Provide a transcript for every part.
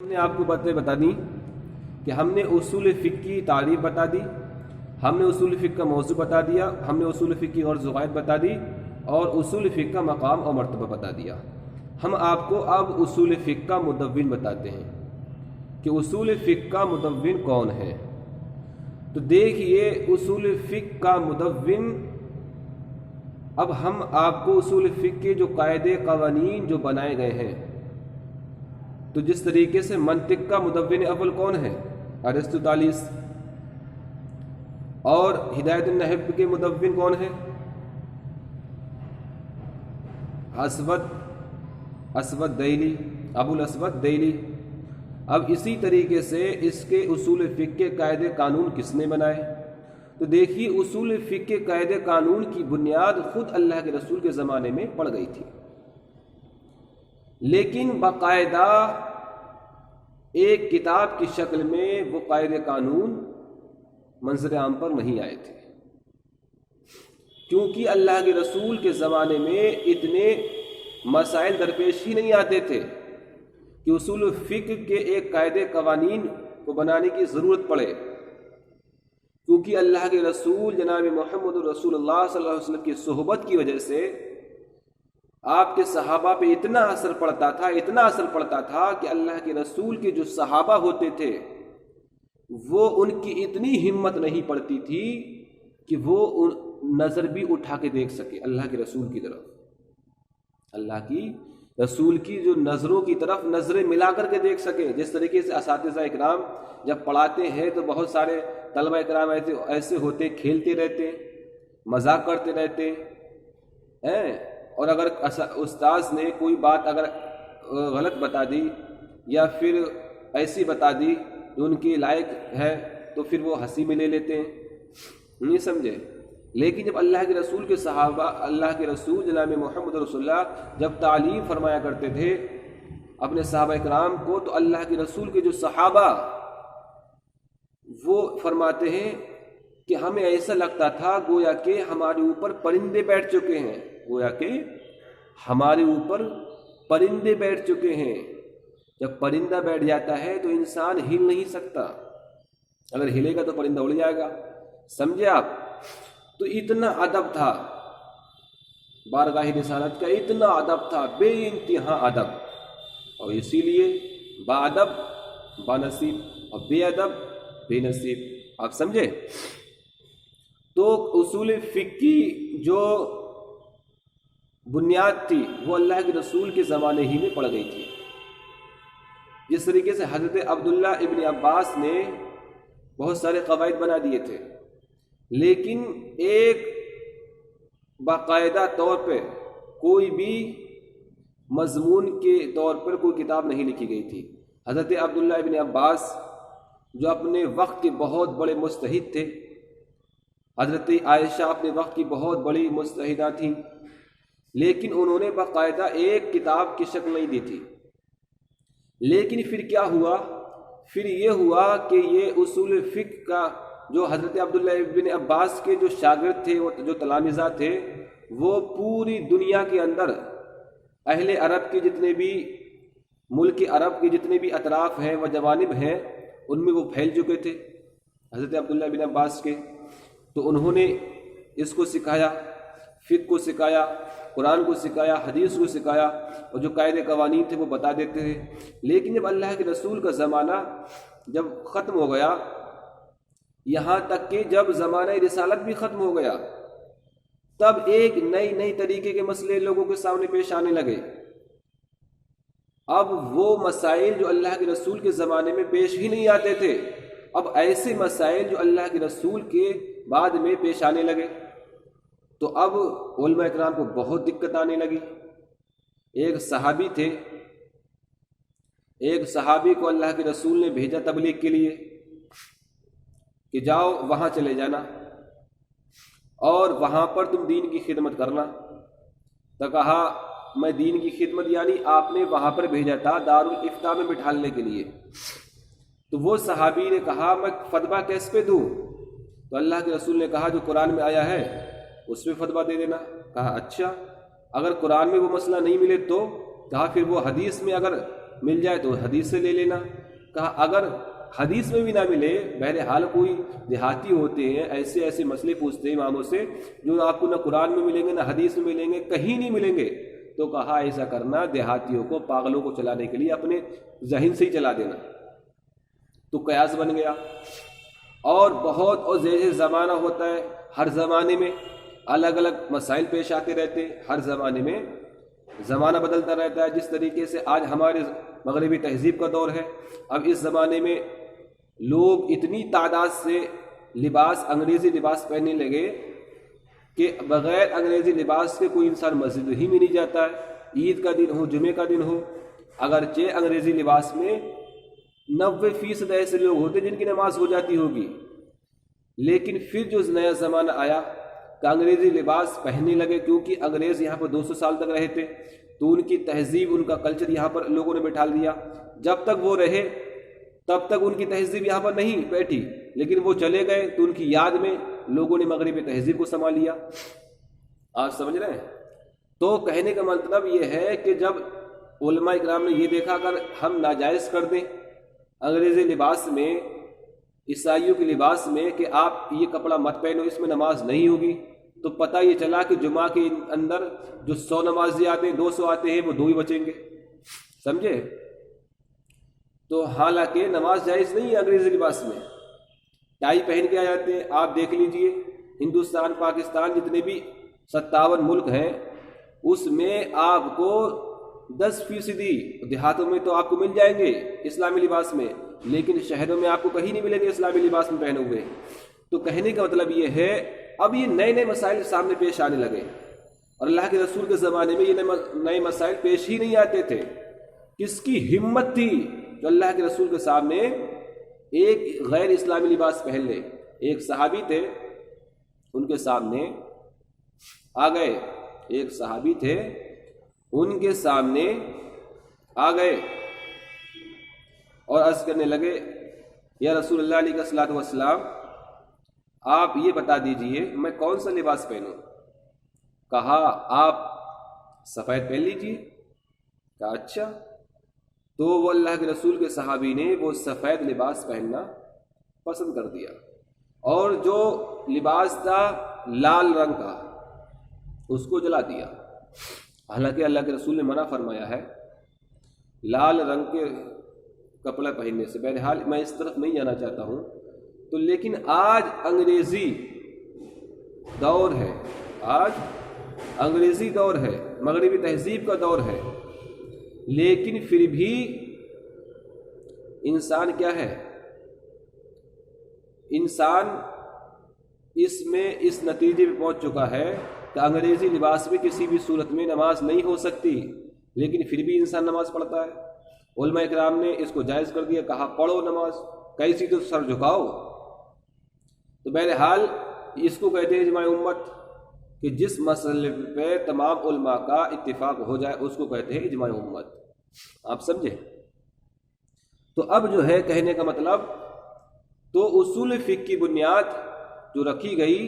ہم نے آپ کو باتیں بتا دی کہ ہم نے اصول فقہ کی تعریف بتا دی، ہم نے اصول فقہ کا موضوع بتا دیا، ہم نے اصول فقہ کی اور ضوابط بتا دی اور اصول فقہ کا مقام اور مرتبہ بتا دیا۔ ہم آپ کو اب اصول فقہ کا مدون بتاتے ہیں کہ اصول فقہ کا مدون کون ہے۔ تو دیکھیے اصول فقہ کا مدون، اب ہم آپ کو اصول فقہ کے جو قاعدے قوانین جو بنائے گئے ہیں، تو جس طریقے سے منطق کا مدون اول کون ہے؟ ارسطوطالس۔ اور ہدایت النحو کے مدون کون ہے؟ اسود دہلی، ابو الاسود دہلی۔ اب اسی طریقے سے اس کے اصول فقہ کے قاعدے قانون کس نے بنائے؟ تو دیکھیے اصول فقہ کے قاعدے قانون کی بنیاد خود اللہ کے رسول کے زمانے میں پڑ گئی تھی، لیکن باقاعدہ ایک کتاب کی شکل میں وہ قاعدے قانون منظر عام پر نہیں آئے تھے، کیونکہ اللہ کے رسول کے زمانے میں اتنے مسائل درپیش ہی نہیں آتے تھے کہ اصول فقہ کے ایک قاعدے قوانین کو بنانے کی ضرورت پڑے، کیونکہ اللہ کے رسول جناب محمد رسول اللہ صلی اللہ علیہ وسلم کی صحبت کی وجہ سے آپ کے صحابہ پہ اتنا اثر پڑتا تھا کہ اللہ کے رسول کے جو صحابہ ہوتے تھے وہ ان کی اتنی ہمت نہیں پڑتی تھی کہ وہ نظر بھی اٹھا کے دیکھ سکے اللہ کے رسول کی طرف، اللہ کی رسول کی جو نظروں کی طرف نظریں ملا کر کے دیکھ سکے۔ جس طریقے سے اساتذہ اکرام جب پڑھاتے ہیں تو بہت سارے طلبہ اکرام ایسے ہوتے، کھیلتے رہتے، مذاق کرتے رہتے ہیں، اور اگر استاذ نے کوئی بات اگر غلط بتا دی یا پھر ایسی بتا دی جو ان کے لائق ہے تو پھر وہ ہنسی میں لے لیتے ہیں، نہیں سمجھے۔ لیکن جب اللہ کے رسول کے صحابہ، اللہ کے رسول جناب محمد رسول اللہ جب تعلیم فرمایا کرتے تھے اپنے صحابہ اکرام کو، تو اللہ کے رسول کے جو صحابہ وہ فرماتے ہیں کہ ہمیں ایسا لگتا تھا گویا کہ ہمارے اوپر پرندے بیٹھ چکے ہیں، گویا کہ ہمارے اوپر پرندے بیٹھ چکے ہیں۔ جب پرندہ بیٹھ جاتا ہے تو انسان ہل نہیں سکتا، اگر ہلے گا تو پرندہ اڑ جائے گا، سمجھے آپ؟ تو اتنا ادب تھا بارگاہ رسالت کا، اتنا ادب تھا، بے انتہا ادب، اور اسی لیے با ادب با نصیب اور بے ادب بے نصیب، آپ سمجھے؟ تو اصول فقہ کی جو بنیاد تھی وہ اللہ کے رسول کے زمانے ہی میں پڑ گئی تھی۔ جس طریقے سے حضرت عبداللہ ابن عباس نے بہت سارے قواعد بنا دیے تھے، لیکن ایک باقاعدہ طور پہ کوئی بھی مضمون کے طور پر کوئی کتاب نہیں لکھی گئی تھی۔ حضرت عبداللہ ابن عباس جو اپنے وقت کے بہت بڑے مجتہد تھے، حضرت عائشہ اپنے وقت کی بہت بڑی مجتہدہ تھیں، لیکن انہوں نے باقاعدہ ایک کتاب کی شکل نہیں دی تھی۔ لیکن پھر کیا ہوا؟ پھر یہ ہوا کہ یہ اصول فقہ کا جو حضرت عبداللہ ابن عباس کے جو شاگرد تھے، وہ جو تلامذہ تھے، وہ پوری دنیا کے اندر اہل عرب کے جتنے بھی ملک عرب کے جتنے بھی اطراف ہیں و جوانب ہیں ان میں وہ پھیل چکے تھے حضرت عبداللہ ابن عباس کے۔ تو انہوں نے اس کو سکھایا، فقہ کو سکھایا، قرآن کو سکھایا، حدیث کو سکھایا، اور جو قاعدے قوانین تھے وہ بتا دیتے تھے۔ لیکن جب اللہ کے رسول کا زمانہ جب ختم ہو گیا، یہاں تک کہ جب زمانہ رسالت بھی ختم ہو گیا، تب ایک نئی طریقے کے مسئلے لوگوں کے سامنے پیش آنے لگے۔ اب وہ مسائل جو اللہ کے رسول کے زمانے میں پیش ہی نہیں آتے تھے، اب ایسے مسائل جو اللہ کے رسول کے بعد میں پیش آنے لگے، تو اب علماء اکرام کو بہت دقت آنے لگی۔ ایک صحابی تھے، ایک صحابی کو اللہ کے رسول نے بھیجا تبلیغ کے لیے کہ جاؤ وہاں چلے جانا اور وہاں پر تم دین کی خدمت کرنا۔ تو کہا میں دین کی خدمت، یعنی آپ نے وہاں پر بھیجا تھا دارالافتاء میں بٹھالنے کے لیے۔ تو وہ صحابی نے کہا میں فتویٰ کیس پہ دوں؟ تو اللہ کے رسول نے کہا جو قرآن میں آیا ہے اس پہ فتویٰ دے دینا۔ کہا اچھا، اگر قرآن میں وہ مسئلہ نہیں ملے تو؟ کہا پھر وہ حدیث میں اگر مل جائے تو حدیث سے لے لینا۔ کہا اگر حدیث میں بھی نہ ملے، بہرحال کوئی دیہاتی ہوتے ہیں ایسے ایسے مسئلے پوچھتے ہیں اماموں سے جو آپ کو نہ قرآن میں ملیں گے نہ حدیث میں ملیں گے، کہیں نہیں ملیں گے، تو کہا ایسا کرنا دیہاتیوں کو، پاگلوں کو چلانے کے لیے اپنے ذہن سے ہی چلا دینا۔ تو قیاس بن گیا۔ اور بہت اور جیسے زمانہ ہوتا ہے، ہر زمانے میں الگ الگ مسائل پیش آتے رہتے ہیں، ہر زمانے میں زمانہ بدلتا رہتا ہے۔ جس طریقے سے آج ہمارے مغربی تہذیب کا دور ہے، اب اس زمانے میں لوگ اتنی تعداد سے لباس، انگریزی لباس پہننے لگے کہ بغیر انگریزی لباس کے کوئی انسان مسجد ہی میں نہیں جاتا ہے۔ عید کا دن ہو، جمعے کا دن ہو، اگرچہ انگریزی لباس میں 90% ایسے لوگ ہوتے جن کی نماز ہو جاتی ہوگی، لیکن پھر جو نیا زمانہ آیا کہ انگریزی لباس پہننے لگے، کیونکہ انگریز یہاں پر 200 سال تک رہے تھے، تو ان کی تہذیب، ان کا کلچر یہاں پر لوگوں نے بٹھا دیا۔ جب تک وہ رہے تب تک ان کی تہذیب یہاں پر نہیں بیٹھی، لیکن وہ چلے گئے تو ان کی یاد میں لوگوں نے مغربی تہذیب کو سنبھال لیا۔ آپ سمجھ رہے ہیں؟ تو کہنے کا مطلب یہ ہے کہ جب علماء اکرام نے یہ دیکھا اگر ہم ناجائز کر دیں انگریزی لباس میں، عیسائیوں کے لباس میں، کہ آپ یہ کپڑا مت پہنو، اس میں نماز نہیں ہوگی، تو پتہ یہ چلا کہ جمعہ کے اندر جو 100 نمازی آتے ہیں، 200 آتے ہیں، وہ 2 ہی بچیں گے۔ سمجھے؟ تو حالانکہ نماز جائز نہیں ہے انگریزی لباس میں، ٹائی پہن کے آ جاتے ہیں۔ آپ دیکھ لیجئے ہندوستان، پاکستان، جتنے بھی 57 ملک ہیں، اس میں آپ کو 10% دیہاتوں میں تو آپ کو مل جائیں گے اسلامی لباس میں، لیکن شہروں میں آپ کو کہیں نہیں ملیں گے اسلامی لباس میں پہنے ہوئے۔ تو کہنے کا مطلب یہ ہے اب یہ نئے نئے مسائل سامنے پیش آنے لگے، اور اللہ کے رسول کے زمانے میں یہ نئے مسائل پیش ہی نہیں آتے تھے۔ کس کی ہمت تھی جو اللہ کے رسول کے سامنے ایک غیر اسلامی لباس پہن لے؟ ایک صحابی تھے، ان کے سامنے آ گئے، ایک صحابی تھے، ان کے سامنے آ گئے اور عرض کرنے لگے یا رسول اللہ علیہ الصلوۃ والسلام، آپ یہ بتا دیجئے میں کون سا لباس پہنوں؟ کہا آپ سفید پہن لیجئے۔ کہا اچھا۔ تو وہ اللہ کے رسول کے صحابی نے وہ سفید لباس پہننا پسند کر دیا، اور جو لباس تھا لال رنگ کا اس کو جلا دیا۔ حالانکہ اللہ کے رسول نے منع فرمایا ہے لال رنگ کے کپڑے پہننے سے۔ بہرحال میں اس طرف نہیں جانا چاہتا ہوں۔ تو لیکن آج انگریزی دور ہے، آج انگریزی دور ہے، مغربی تہذیب کا دور ہے، لیکن پھر بھی انسان کیا ہے؟ انسان اس نتیجے پہ پہنچ چکا ہے کہ انگریزی لباس میں کسی بھی صورت میں نماز نہیں ہو سکتی، لیکن پھر بھی انسان نماز پڑھتا ہے۔ علماء اکرام نے اس کو جائز کر دیا، کہا پڑھو نماز، کیسی تو سر جھکاؤ۔ تو بہرحال اس کو کہتے ہیں اجماع امت، کہ جس مسئلے پہ تمام علماء کا اتفاق ہو جائے اس کو کہتے ہیں اجماع امت۔ آپ سمجھے؟ تو اب جو ہے کہنے کا مطلب، تو اصول فقہ کی بنیاد جو رکھی گئی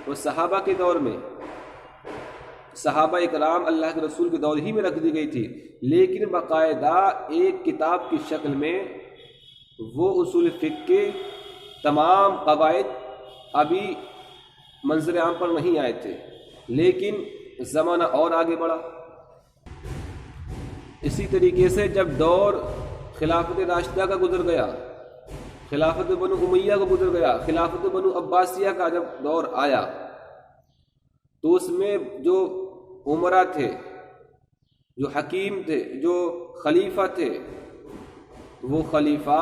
وہ صحابہ کے دور میں، صحابہ اکرام اللہ کے رسول کے دور ہی میں رکھ دی گئی تھی، لیکن باقاعدہ ایک کتاب کی شکل میں وہ اصول فقہ کے تمام قواعد ابھی منظر عام پر نہیں آئے تھے، لیکن زمانہ اور آگے بڑھا۔ اسی طریقے سے جب دور خلافت راشدہ کا گزر گیا، خلافت بنو امیہ کا گزر گیا، خلافت بنو عباسیہ کا جب دور آیا، تو اس میں جو عمرا تھے، جو حکیم تھے، جو خلیفہ تھے، وہ خلیفہ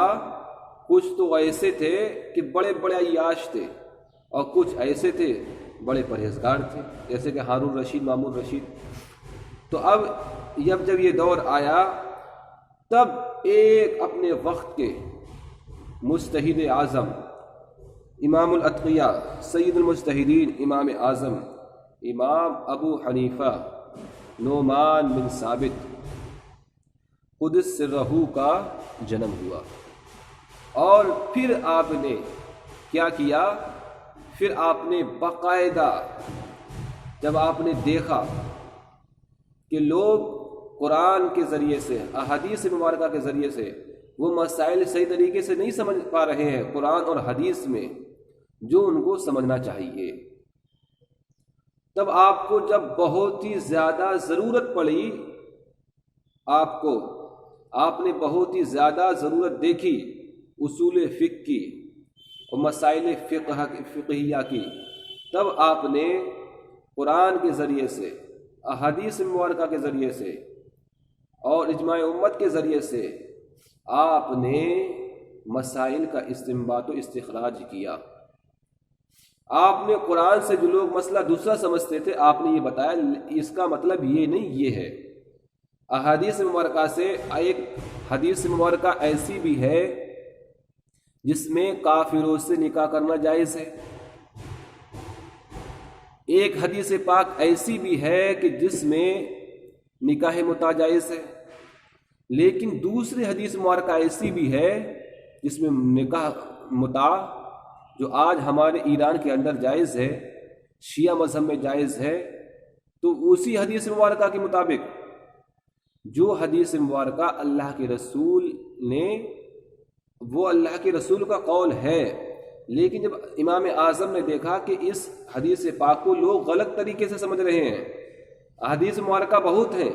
کچھ تو ایسے تھے کہ بڑے بڑے عیاش تھے، اور کچھ ایسے تھے بڑے پرہیزگار تھے، جیسے کہ ہارون رشید، مامون رشید۔ تو اب جب یہ دور آیا، تب ایک اپنے وقت کے مجتہد اعظم، امام الاتقیاء، سید المجتہدین، امام اعظم، امام ابو حنیفہ نعمان بن ثابت قدس سرہ کا جنم ہوا۔ اور پھر آپ نے کیا کیا؟ پھر آپ نے باقاعدہ جب آپ نے دیکھا کہ لوگ قرآن کے ذریعے سے، احادیث مبارکہ کے ذریعے سے وہ مسائل صحیح طریقے سے نہیں سمجھ پا رہے ہیں قرآن اور حدیث میں جو ان کو سمجھنا چاہیے، تب آپ کو جب بہت ہی زیادہ ضرورت پڑی، آپ نے بہت ہی زیادہ ضرورت دیکھی اصول فقہ کی اور مسائل فقہیہ کی، تب آپ نے قرآن کے ذریعے سے، احادیث مبارکہ کے ذریعے سے اور اجماع امت کے ذریعے سے آپ نے مسائل کا استنباط و استخراج کیا۔ آپ نے قرآن سے جو لوگ مسئلہ دوسرا سمجھتے تھے، آپ نے یہ بتایا اس کا مطلب یہ نہیں، یہ ہے۔ احادیث مبارکہ سے ایک حدیث مبارکہ ایسی بھی ہے جس میں کافروں سے نکاح کرنا جائز ہے، ایک حدیث پاک ایسی بھی ہے کہ جس میں نکاح متع جائز ہے، لیکن دوسری حدیث مبارکہ ایسی بھی ہے جس میں نکاح متع جو آج ہمارے ایران کے اندر جائز ہے، شیعہ مذہب میں جائز ہے، تو اسی حدیث مبارکہ کے مطابق جو حدیث مبارکہ اللہ کے رسول نے، وہ اللہ کے رسول کا قول ہے، لیکن جب امام اعظم نے دیکھا کہ اس حدیث پاک کو لوگ غلط طریقے سے سمجھ رہے ہیں، احادیث مبارکہ بہت ہیں،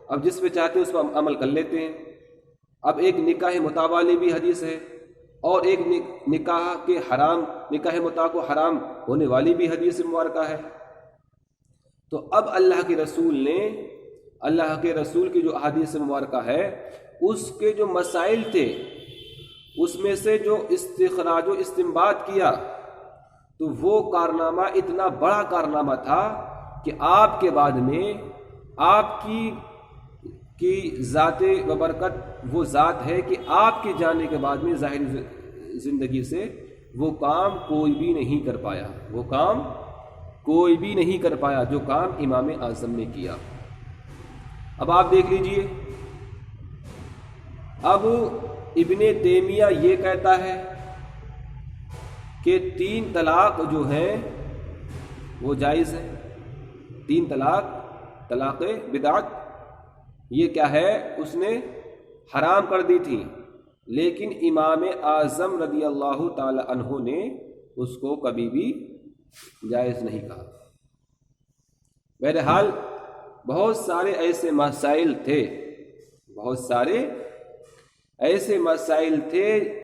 اب جس پہ چاہتے ہیں اس پر عمل کر لیتے ہیں، اب ایک نکاح متع والی بھی حدیث ہے اور ایک نکاح متع کو حرام ہونے والی بھی حدیث مبارکہ ہے، تو اب اللہ کے رسول کی جو احادیث مبارکہ ہے اس کے جو مسائل تھے اس میں سے جو استخراج و استنباط کیا، تو وہ کارنامہ اتنا بڑا کارنامہ تھا کہ آپ کے بعد میں آپ کی ذات و برکت وہ ذات ہے کہ آپ کے جانے کے بعد میں ظاہری زندگی سے وہ کام کوئی بھی نہیں کر پایا جو کام امام اعظم نے کیا۔ اب آپ دیکھ لیجئے، اب ابن تیمیہ یہ کہتا ہے کہ 3 طلاق جو ہیں وہ جائز ہے، 3 طلاق بدعت، یہ کیا ہے، اس نے حرام کر دی تھی، لیکن امام اعظم رضی اللہ تعالی عنہ نے اس کو کبھی بھی جائز نہیں کہا۔ بہرحال بہت سارے ایسے مسائل تھے